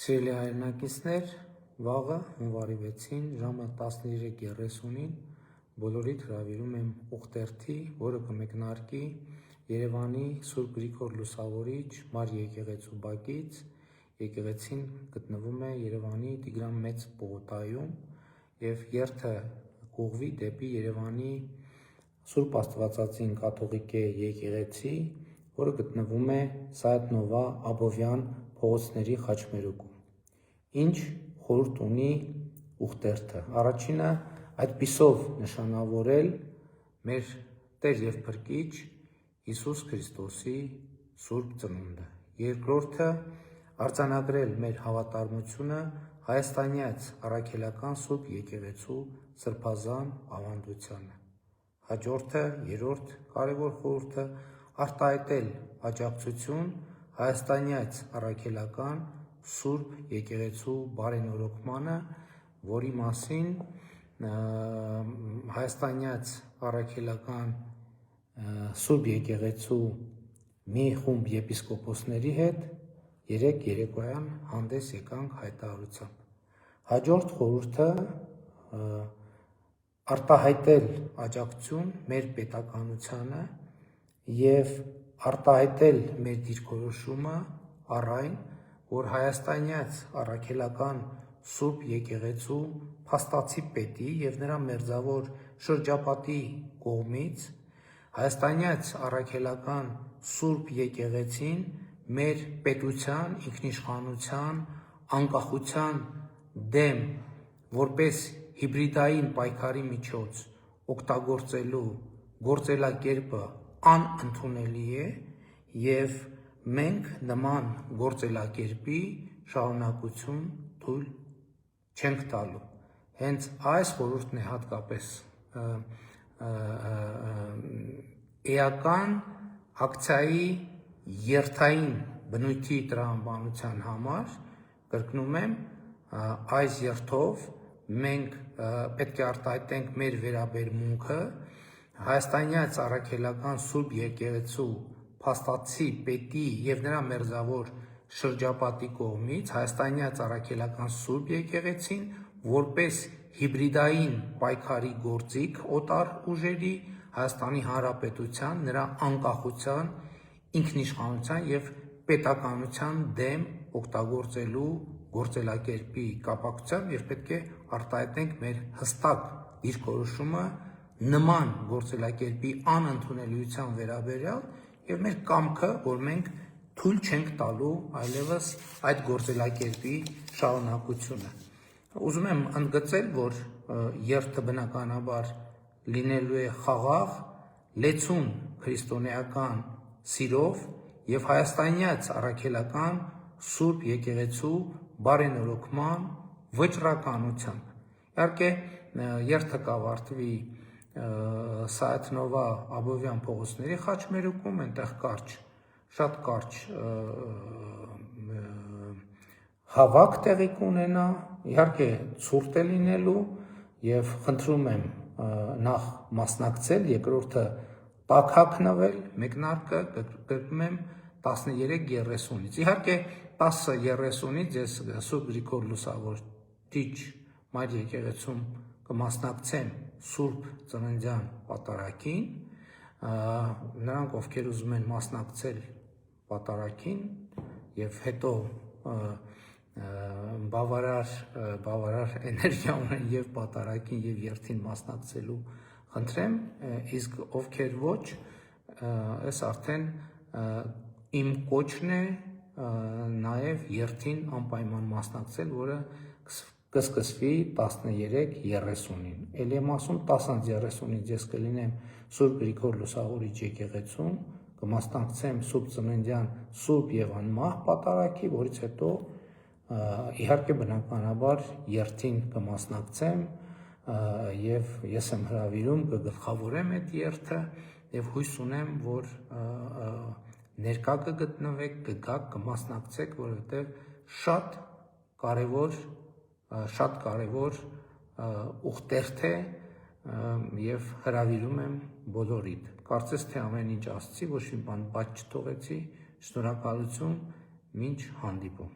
Սիրելի հայրենակիցներ, վաղը հունվարի 6-ին ժամը 13:30-ին բոլորիդ հրավիրում եմ ուխտերթի, որը կմեկնարկի Երևանի Սուրբ Գրիգոր Լուսավորիչ Մար եկեղեցու բակից։ Եկեղեցին գտնվում է Երևանի Տիգրան Մեծ պողոտայում եւ երթը կուղղվի դեպի Երևանի Սուրբ Աստվածածին կաթողիկե եկեղեցի, որը գտնվում է Սայաթ Նովա Աբովյան փողոցների խաչմերուկում։ Ինչ խորհուրդ ունի ուխտերթը։ Առաջինը այդպիսով նշանավորել մեր Տեր եւ Փրկիչ Հիսուս Քրիստոսի Սուրբ Ծնունդը։ Երկրորդը արձանագրել մեր հավատարմությունը հայաստանյաց առաքելական Սուրբ եկեղեցու սրբազան ավանդությանը։ Հաջորդը, երրորդ կարևոր խորհուրդը արտահայտել աջակցություն հայաստանյաց առաքելական Սուրբ եկեղեցու բարենորոգմանը, որի մասին հայաստանյաց առաքելական Սուրբ եկեղեցու մի խումբ եպիսկոպոսների հետ երեկ երեկոյան հանդես եկանք հայտարարությամբ։ Հաջորդ խորհուրդը արտահայտել աջակցություն մեր պետականությանը եւ արտահայտել մեր դիրքորոշումը առ այն, որ հայաստանյաց առաքելական Սուրբ եկեղեցու փաստացի պետի եւ նրա մերձավոր շրջապատի կողմից հայաստանյաց առաքելական Սուրբ եկեղեցին մեր պետության, ինքնիշխանության, անկախության դեմ որպես հիբրիդային պայքարի միջոց օգտագործելու գործելակերպը անընդունելի է եւ մենք նման գործելակերպի շարունակություն թույլ չենք տալու։ Հենց այս խորհուրդն է հատկապես էական ակցիայի երթային բնույթի տրամաբանության համար, կրկնում եմ, այս երթով մենք պետք է արտահայտենք մեր վերաբերմունքը հայաստանյաց առաքելական Սուրբ եկեղեցու փաստացի պետի եւ նրա մերձավոր շրջապատի կողմից հայաստանյաց առաքելական Սուրբ եկեղեցին որպես հիբրիդային պայքարի գործիք օտար ուժերի Հայաստանի Հանրապետության, նրա անկախության, ինքնիշխանության եւ պետականության դեմ օգտագործելու գործելակերպի կապակցությամբ եւ պետք է արտահայտենք մեր հստակ դիրքորոշումը նման գործելակերպի անընդունելիության վերաբերյալ եւ մեր կամքը, որ մենք թույլ չենք տալու այլևս այդ գործելակերպի շարունակությունը։ Ուզում եմ ընդգծել, որ երթը բնականաբար լինելու է խաղաղ, լեցուն քրիստոնեական սիրով եւ հայաստանյաց առաքելական Սուրբ եկեղեցու բարենորոգման վճռականությամբ։ Իհարկե երթը կավարտվի Սայաթ Նովա Աբովյան փողոցների խաչմերուկում, այնտեղ շատ կարճ հավաք տեղի կունենա, իհարկե ցուրտ է լինելու եւ խնդրում եմ նախ մասնակցել, երկրորդը տաքաքնվել, մեկնարկը կրկնում եմ 13:30-ից։ Իհարկե 10:30-ից ես Սուրբ Գրիգոր Լուսավորիչ Մար եկեղեցում կմասնակցեմ Սուրբ Ծննդյան պատարագին, նրանք, ովքեր ուզում են մասնակցել պատարագին եւ հետո բավարար էներգիա ունեն եւ պատարագին եւ երթին մասնակցելու խնդրեմ, իսկ ովքեր ոչ, այս արդեն իմ կոչն է նաեւ երթին անպայման մասնակցել, որը կսկսվի 13:30-ին։ Էլի եմ ասում 10:30-ից ես կլինեմ Սուրբ Գրիգոր Լուսավորիչ եկեղեցում, կմասնակցեմ Սուրբ Ծննդյան Սուրբ եւ անմահ պատարագի, որից հետո իհարկե բնականաբար երթին կմասնակցեմ եւ ես եմ հրավիրում կգլխավորեմ այդ երթը եւ հույս ունեմ, որ ներկա կգտնվեք, կգաք, կմասնակցեք, որովհետեւ շատ կարևոր ուխտերթ է եւ հրավիրում եմ բոլորիդ։ Կարծես թե ամեն ինչ ասացի, ոչ մի բան բաց չթողեցի։ Շնորհակալություն, մինչ հանդիպում։